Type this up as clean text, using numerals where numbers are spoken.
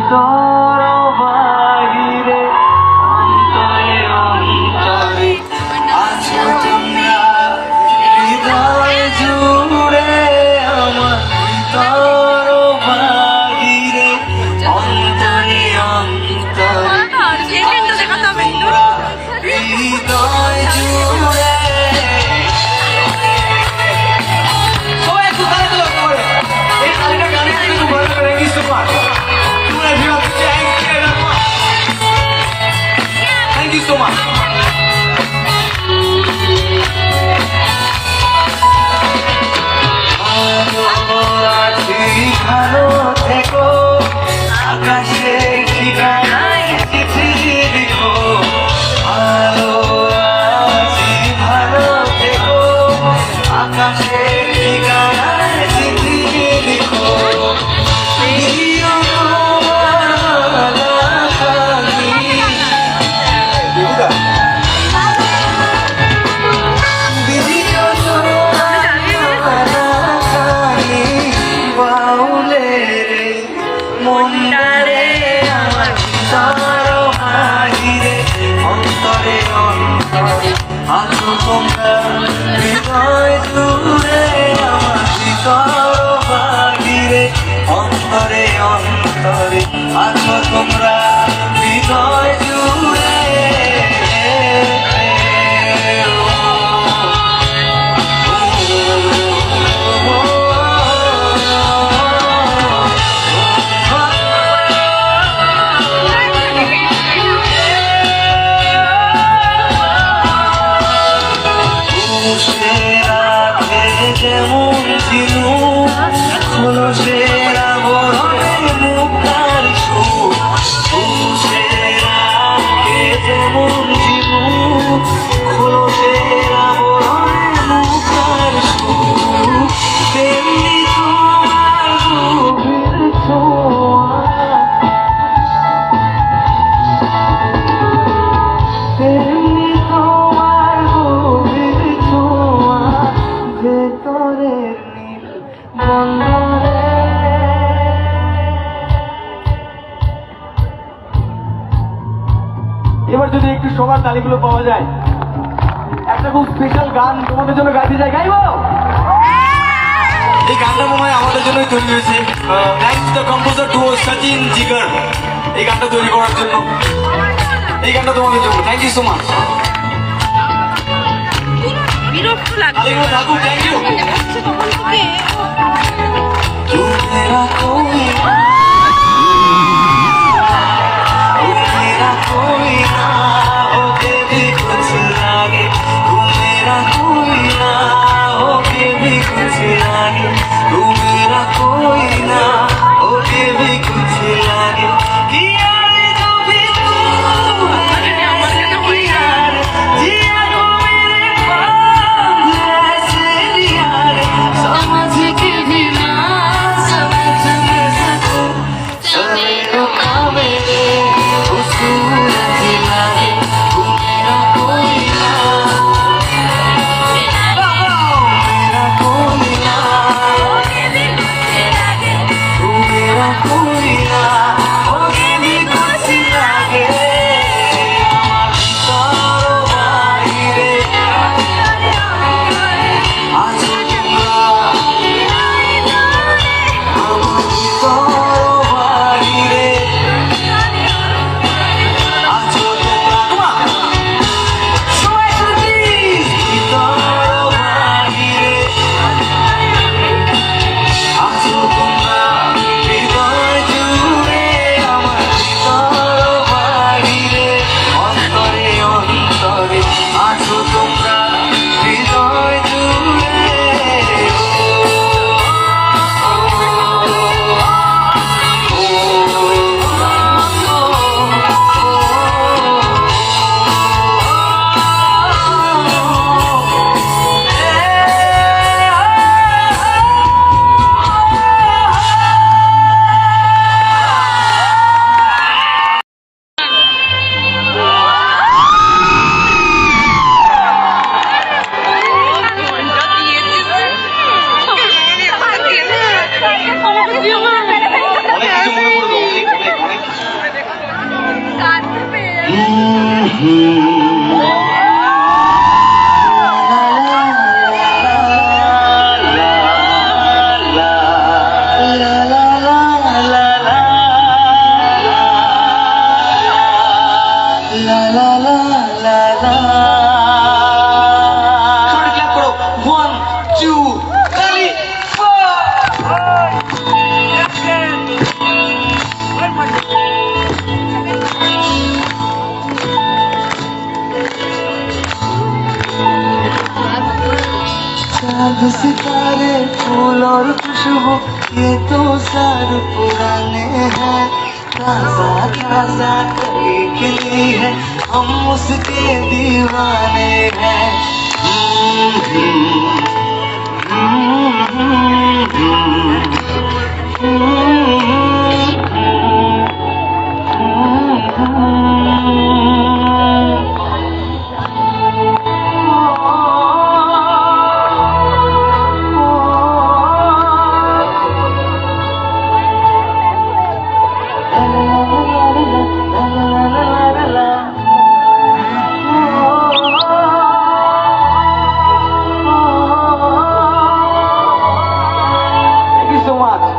ভিতর বাহিরে অন্তরে অন্তরে আছো তোমরা হৃদয় জুড়ে আমার ভিতর বাহিরে অন্তরে অন্তরে হৃদয় জুড়ে Thank you so much. ভালো থেকো আকাশে ঠিকানায় চিঠি লিখো ভালো আছি ভালো থেকো আকাশে ঠিকানায় চিঠি লিখো মন্দারে আমার ভিতর বাহিরে অন্তরে অন্তরে আছো তোমরা হৃদয় জুড়ে আমার ভিতর বাহিরে অন্তরে অন্তরে আছো তোমরা হৃদয় জুড়ে যেমন ঝিনু খোলসের আবরণে মুক্তার সুর পুষেরাকে যেমন ঝিনু খোলসের আবরণে মুক্তার সুর তেমনি তোমার গভীর ছোঁয়া তেমনি তোমার গভীর ছোঁয়া ভেতরের নীল বন্দরে এবার যদি একটু সবার তালিগুলো পাওয়া যায় একটা খুব স্পেশাল গান তোমাদের জন্য গাইতে যাই গাইবো এই গানটা মনে হয় আমাদের জন্যই তৈরি হয়েছে thanks the composer to Sachin Jigar এই গানটা তৈরি করার জন্য এই গানটা তোমাদের জন্য থ্যাংক ইউ সো মাচ বিরক্ত লাগছে থ্যাংক ইউ चांद सितारे फूल और खुशबू ये तो सारे पुराने हैं ताजा ताजा कभी खिली है हम उसके दीवाने हैं Thank you so much.